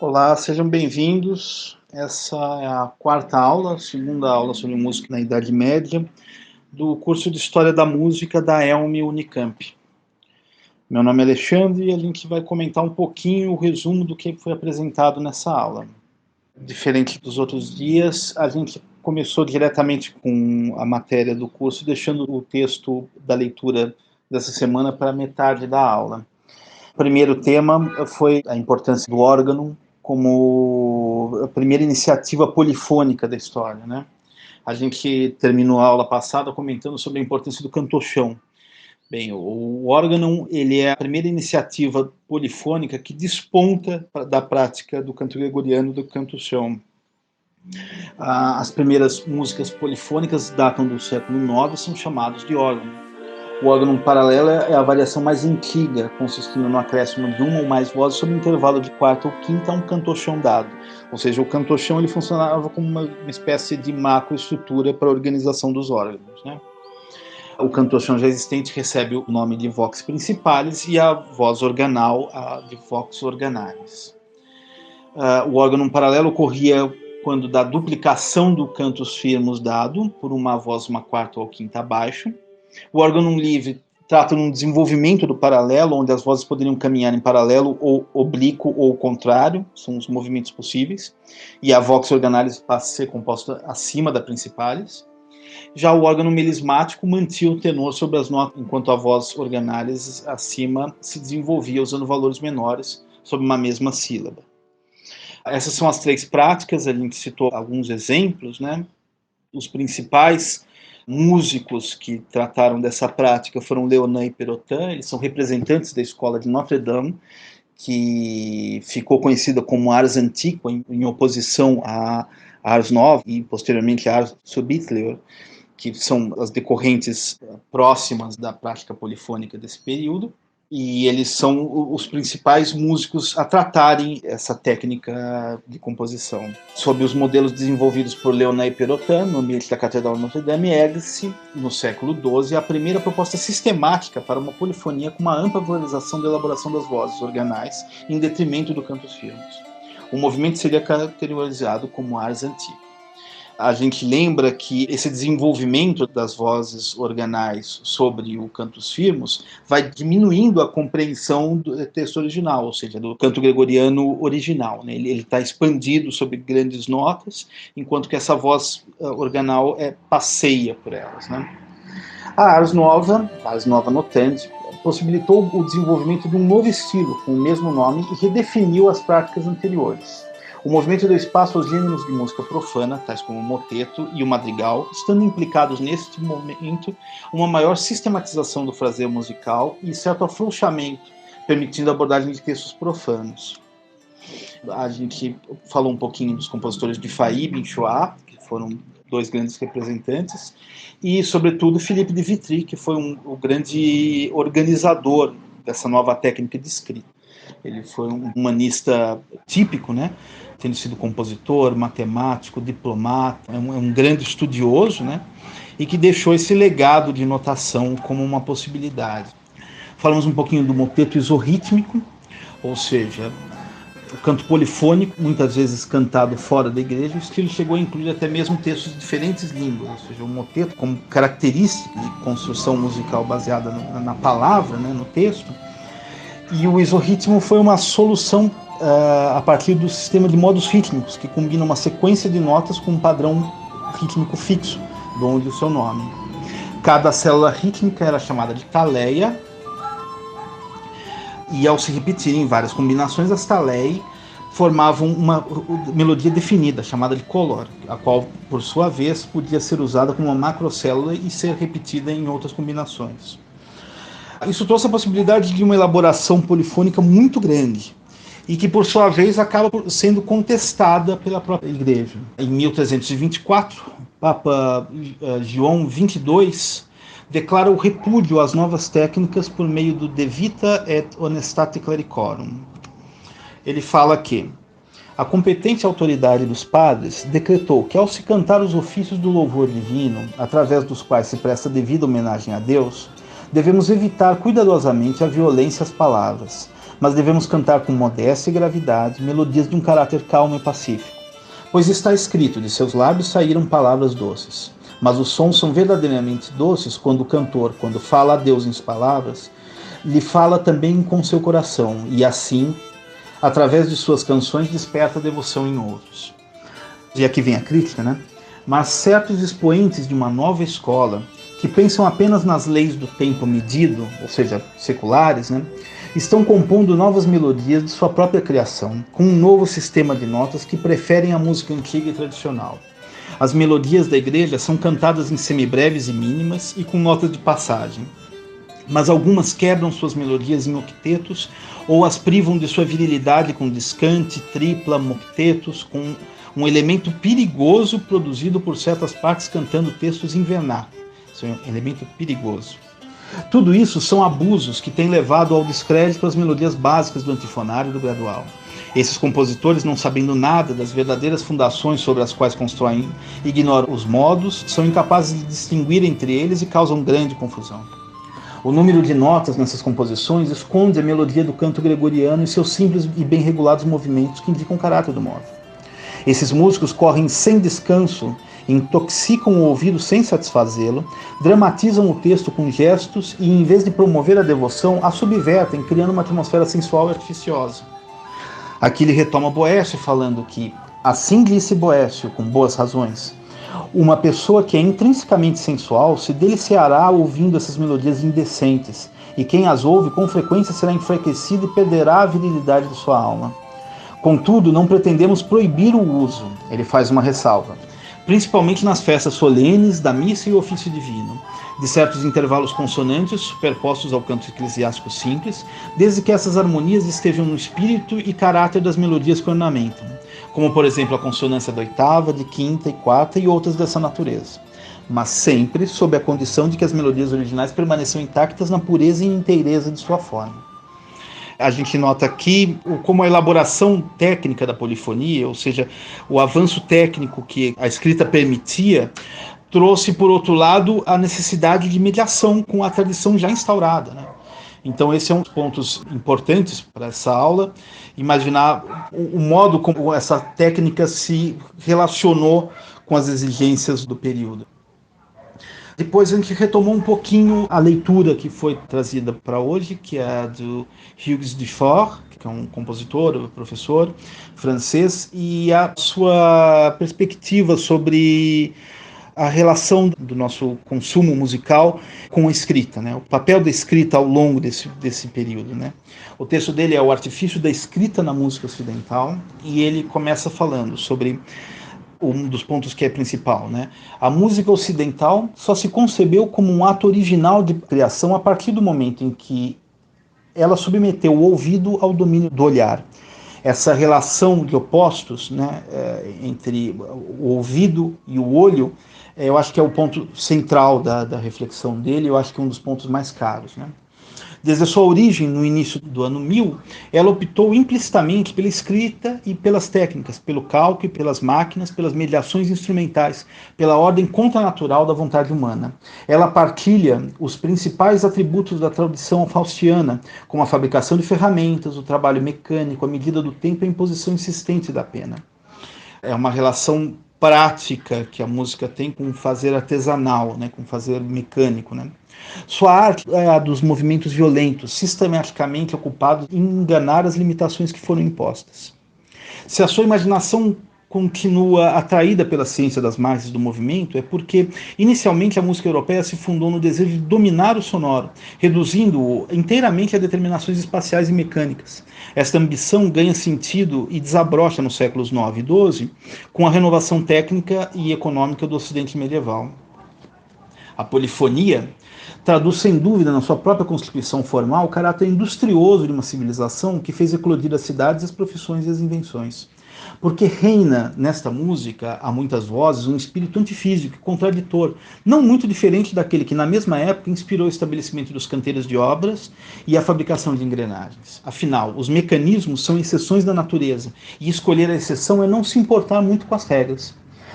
Olá, sejam bem-vindos. Essa é a quarta aula, segunda aula sobre música na Idade Média, do curso de História da Música da ELME Unicamp. Meu nome é Alexandre e a gente vai comentar um pouquinho o resumo do que foi apresentado nessa aula. Diferente dos outros dias, a gente começou diretamente com a matéria do curso, deixando o texto da leitura dessa semana para metade da aula. O primeiro tema foi a importância do órgão como a primeira iniciativa polifônica da história, né? A gente terminou a aula passada comentando sobre a importância do cantochão. Bem, o órgão, ele é a primeira iniciativa polifônica que desponta da prática do canto gregoriano, do cantochão. As primeiras músicas polifônicas datam do século IX, são chamadas de órgão. O órgão paralelo é a variação mais antiga, consistindo no acréscimo de uma ou mais vozes sob um intervalo de quarta ou quinta a um cantochão dado. Ou seja, o cantochão ele funcionava como uma espécie de macroestrutura para a organização dos órgãos, né? O cantochão já existente recebe o nome de vox principalis e a voz organal de vox organalis. O órgão paralelo ocorria quando da duplicação do cantus firmus dado por uma voz uma quarta ou quinta abaixo. O órgão livre trata de um desenvolvimento do paralelo, onde as vozes poderiam caminhar em paralelo ou oblíquo ou contrário, são os movimentos possíveis, e a vox organalis passa a ser composta acima da principalis. Já o órgão melismático mantinha o tenor sobre as notas, enquanto a voz organalis acima se desenvolvia usando valores menores sobre uma mesma sílaba. Essas são as três práticas, a gente citou alguns exemplos, né? Os principais músicos que trataram dessa prática foram Leonin e Perotin. Eles são representantes da escola de Notre Dame, que ficou conhecida como Ars Antiqua, em oposição a Ars Nova e posteriormente a Ars Subtilior, que são as decorrentes próximas da prática polifônica desse período. E eles são os principais músicos a tratarem essa técnica de composição. Sob os modelos desenvolvidos por Leonin e Perotin, no ambiente da Catedral de Notre Dame, ergue-se, no século XII, a primeira proposta sistemática para uma polifonia com uma ampla valorização da elaboração das vozes organais, em detrimento do cantus firmus. O movimento seria caracterizado como ars antiqua. A gente lembra que esse desenvolvimento das vozes organais sobre o cantus firmus vai diminuindo a compreensão do texto original, ou seja, do canto gregoriano original, né? Ele está expandido sobre grandes notas, enquanto que essa voz organal passeia por elas, né? A Ars Nova Notante, possibilitou o desenvolvimento de um novo estilo com o mesmo nome e redefiniu as práticas anteriores. O movimento deu espaço aos gêneros de música profana, tais como o moteto e o madrigal, estando implicados neste momento uma maior sistematização do fraseiro musical e certo afrouxamento, permitindo a abordagem de textos profanos. A gente falou um pouquinho dos compositores de Fahy e Binchois, que foram dois grandes representantes, e, sobretudo, Philippe de Vitry, que foi o grande organizador dessa nova técnica de escrita. Ele foi um humanista típico, né? Tendo sido compositor, matemático, diplomata, é um grande estudioso, né? E que deixou esse legado de notação como uma possibilidade. Falamos um pouquinho do moteto isorrítmico, ou seja, o canto polifônico, muitas vezes cantado fora da igreja. O estilo chegou a incluir até mesmo textos de diferentes línguas, ou seja, o moteto como característica de construção musical baseada na palavra, né, no texto. E o isorritmo foi uma solução a partir do sistema de modos rítmicos, que combina uma sequência de notas com um padrão rítmico fixo, de onde o seu nome. Cada célula rítmica era chamada de taleia, e ao se repetirem várias combinações, as taleiae formavam uma melodia definida, chamada de color, a qual, por sua vez, podia ser usada como uma macrocélula e ser repetida em outras combinações. Isso trouxe a possibilidade de uma elaboração polifônica muito grande e que, por sua vez, acaba sendo contestada pela própria Igreja. Em 1324, o Papa João XXII declara o repúdio às novas técnicas por meio do De Vita et Honestate Clericorum. Ele fala que a competente autoridade dos padres decretou que, ao se cantar os ofícios do louvor divino, através dos quais se presta devida homenagem a Deus, devemos evitar cuidadosamente a violência às palavras, mas devemos cantar com modéstia e gravidade melodias de um caráter calmo e pacífico. Pois está escrito, de seus lábios saíram palavras doces. Mas os sons são verdadeiramente doces quando o cantor, quando fala a Deus em palavras, lhe fala também com seu coração, e assim, através de suas canções, desperta a devoção em outros. E aqui vem a crítica, né? Mas certos expoentes de uma nova escola, que pensam apenas nas leis do tempo medido, ou seja, seculares, né? Estão compondo novas melodias de sua própria criação, com um novo sistema de notas que preferem a música antiga e tradicional. As melodias da igreja são cantadas em semibreves e mínimas e com notas de passagem. Mas algumas quebram suas melodias em octetos ou as privam de sua virilidade com discante, tripla, moctetos, com um elemento perigoso produzido por certas partes cantando textos em vernáculo. Isso é um elemento perigoso. Tudo isso são abusos que têm levado ao descrédito as melodias básicas do antifonário e do gradual. Esses compositores, não sabendo nada das verdadeiras fundações sobre as quais constroem, ignoram os modos, são incapazes de distinguir entre eles e causam grande confusão. O número de notas nessas composições esconde a melodia do canto gregoriano e seus simples e bem regulados movimentos que indicam o caráter do modo. Esses músicos correm sem descanso, intoxicam o ouvido sem satisfazê-lo, dramatizam o texto com gestos e, em vez de promover a devoção, a subvertem, criando uma atmosfera sensual e artificiosa. Aqui ele retoma Boécio falando que, assim disse Boécio, com boas razões, uma pessoa que é intrinsecamente sensual se deliciará ouvindo essas melodias indecentes, e quem as ouve com frequência será enfraquecido e perderá a virilidade de sua alma. Contudo, não pretendemos proibir o uso, ele faz uma ressalva, principalmente nas festas solenes da missa e ofício divino, de certos intervalos consonantes superpostos ao canto eclesiástico simples, desde que essas harmonias estejam no espírito e caráter das melodias que ornamentam, como por exemplo a consonância da oitava, de quinta e quarta e outras dessa natureza, mas sempre sob a condição de que as melodias originais permaneçam intactas na pureza e inteireza de sua forma. A gente nota aqui como a elaboração técnica da polifonia, ou seja, o avanço técnico que a escrita permitia, trouxe, por outro lado, a necessidade de mediação com a tradição já instaurada, né? Então, esse é um dos pontos importantes para essa aula, imaginar o modo como essa técnica se relacionou com as exigências do período. Depois a gente retomou um pouquinho a leitura que foi trazida para hoje, que é a do Hugues Dufort, que é um compositor, professor francês, e a sua perspectiva sobre a relação do nosso consumo musical com a escrita, né? O papel da escrita ao longo desse período, né? O texto dele é O Artifício da Escrita na Música Ocidental, e ele começa falando sobre um dos pontos que é principal, né? A música ocidental só se concebeu como um ato original de criação a partir do momento em que ela submeteu o ouvido ao domínio do olhar. Essa relação de opostos, né, entre o ouvido e o olho, eu acho que é o ponto central da reflexão dele, eu acho que é um dos pontos mais caros, né? Desde a sua origem, no início do ano 1000, ela optou implicitamente pela escrita e pelas técnicas, pelo cálculo e pelas máquinas, pelas mediações instrumentais, pela ordem contranatural da vontade humana. Ela partilha os principais atributos da tradição faustiana, como a fabricação de ferramentas, o trabalho mecânico, a medida do tempo e a imposição insistente da pena. É uma relação prática que a música tem com o fazer artesanal, né, com o fazer mecânico, né? Sua arte é a dos movimentos violentos, sistematicamente ocupados em enganar as limitações que foram impostas. Se a sua imaginação continua atraída pela ciência das margens do movimento, é porque, inicialmente, a música europeia se fundou no desejo de dominar o sonoro, reduzindo-o inteiramente a determinações espaciais e mecânicas. Esta ambição ganha sentido e desabrocha nos séculos IX e XII, com a renovação técnica e econômica do Ocidente medieval. A polifonia traduz sem dúvida na sua própria constituição formal o caráter industrioso de uma civilização que fez eclodir as cidades, as profissões e as invenções. Porque reina nesta música, a muitas vozes, um espírito antifísico e contraditor, não muito diferente daquele que na mesma época inspirou o estabelecimento dos canteiros de obras e a fabricação de engrenagens. Afinal, os mecanismos são exceções da natureza, e escolher a exceção é não se importar muito com as regras.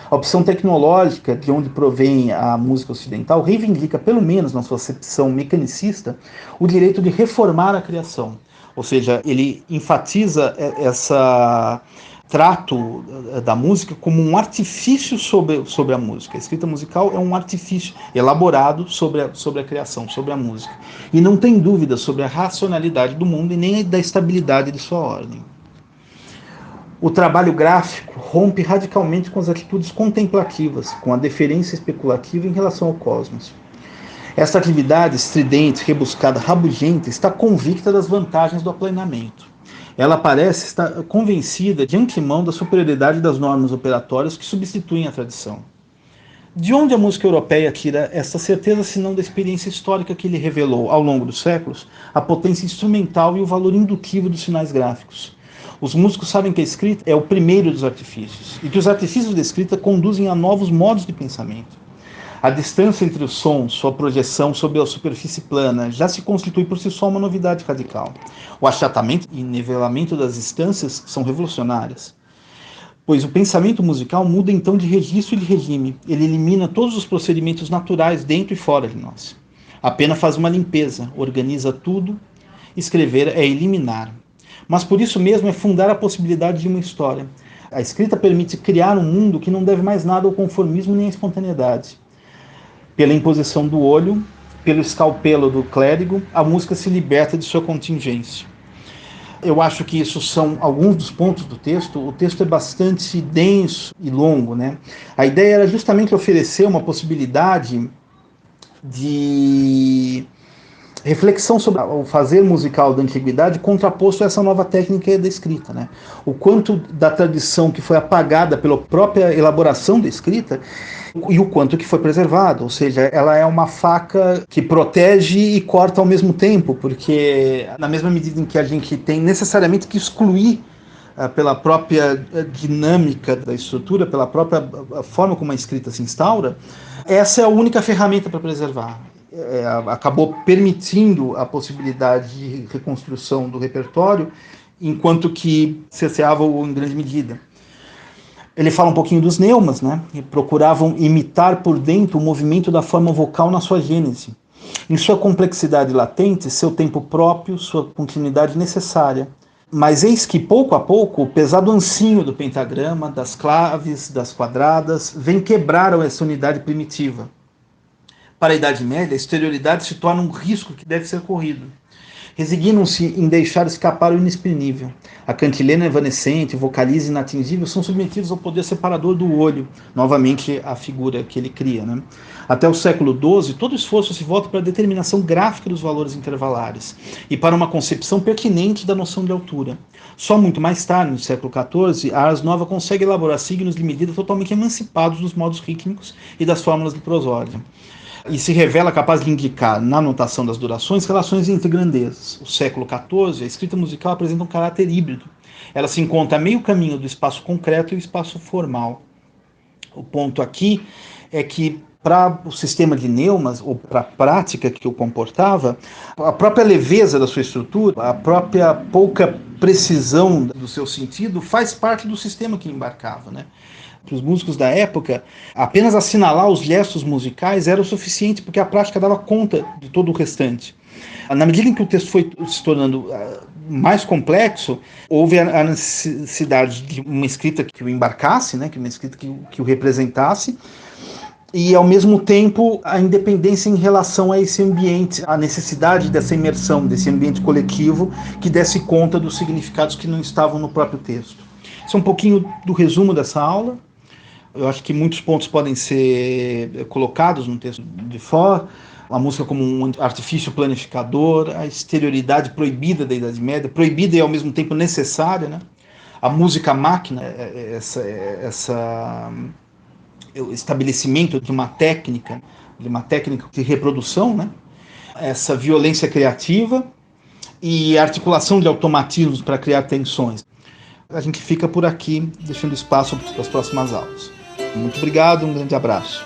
A opção tecnológica, de onde provém a música ocidental, reivindica, pelo menos na sua acepção mecanicista, o direito de reformar a criação. Ou seja, ele enfatiza essa trato da música como um artifício sobre a música. A escrita musical é um artifício elaborado sobre a criação, sobre a música. E não tem dúvida sobre a racionalidade do mundo e nem da estabilidade de sua ordem. O trabalho gráfico rompe radicalmente com as atitudes contemplativas, com a deferência especulativa em relação ao cosmos. Esta atividade estridente, rebuscada, rabugenta, está convicta das vantagens do aplanamento. Ela parece estar convencida de antemão da superioridade das normas operatórias que substituem a tradição. De onde a música europeia tira essa certeza, senão da experiência histórica que lhe revelou, ao longo dos séculos, a potência instrumental e o valor indutivo dos sinais gráficos? Os músicos sabem que a escrita é o primeiro dos artifícios, e que os artifícios da escrita conduzem a novos modos de pensamento. A distância entre os sons, sua projeção sobre a superfície plana, já se constitui por si só uma novidade radical. O achatamento e nivelamento das distâncias são revolucionárias, pois o pensamento musical muda então de registro e de regime. Ele elimina todos os procedimentos naturais dentro e fora de nós. Apenas faz uma limpeza, organiza tudo. Escrever é eliminar. Mas por isso mesmo é fundar a possibilidade de uma história. A escrita permite criar um mundo que não deve mais nada ao conformismo nem à espontaneidade. Pela imposição do olho, pelo escalpelo do clérigo, a música se liberta de sua contingência. Eu acho que isso são alguns dos pontos do texto. O texto é bastante denso e longo, né? A ideia era justamente oferecer uma possibilidade de reflexão sobre o fazer musical da antiguidade contraposto a essa nova técnica da escrita, né? O quanto da tradição que foi apagada pela própria elaboração da escrita e o quanto que foi preservado. Ou seja, ela é uma faca que protege e corta ao mesmo tempo, porque na mesma medida em que a gente tem necessariamente que excluir pela própria dinâmica da estrutura, pela própria forma como a escrita se instaura, essa é a única ferramenta para preservar. Acabou permitindo a possibilidade de reconstrução do repertório, enquanto que cerceava-o em grande medida. Ele fala um pouquinho dos neumas, né? Que procuravam imitar por dentro o movimento da forma vocal na sua gênese. Em sua complexidade latente, seu tempo próprio, sua continuidade necessária. Mas eis que, pouco a pouco, o pesado ancinho do pentagrama, das claves, das quadradas, vem quebrar essa unidade primitiva. Para a Idade Média, a exterioridade se torna um risco que deve ser corrido. Resignam-se em deixar escapar o inexprimível. A cantilena evanescente, o vocalize inatingível são submetidos ao poder separador do olho, novamente a figura que ele cria, né? Até o século XII, todo esforço se volta para a determinação gráfica dos valores intervalares e para uma concepção pertinente da noção de altura. Só muito mais tarde, no século XIV, a Ars Nova consegue elaborar signos de medida totalmente emancipados dos modos rítmicos e das fórmulas de prosódia, e se revela capaz de indicar, na notação das durações, relações entre grandezas. O século XIV, a escrita musical apresenta um caráter híbrido. Ela se encontra a meio caminho do espaço concreto e o espaço formal. O ponto aqui é que, para o sistema de neumas, ou para a prática que o comportava, a própria leveza da sua estrutura, a própria pouca precisão do seu sentido, faz parte do sistema que embarcava, né? Para os músicos da época, apenas assinalar os gestos musicais era o suficiente, porque a prática dava conta de todo o restante. Na medida em que o texto foi se tornando mais complexo, houve a necessidade de uma escrita que o embarcasse, né, que uma escrita que o representasse, e ao mesmo tempo a independência em relação a esse ambiente, a necessidade dessa imersão, desse ambiente coletivo que desse conta dos significados que não estavam no próprio texto. Isso é um pouquinho do resumo dessa aula. Eu acho que muitos pontos podem ser colocados no texto de Faure. A música como um artifício planificador, a exterioridade proibida da Idade Média, proibida e ao mesmo tempo necessária, né? A música máquina, o estabelecimento de uma técnica de reprodução, né? Essa violência criativa e a articulação de automatismos para criar tensões. A gente fica por aqui, deixando espaço para as próximas aulas. Muito obrigado, um grande abraço.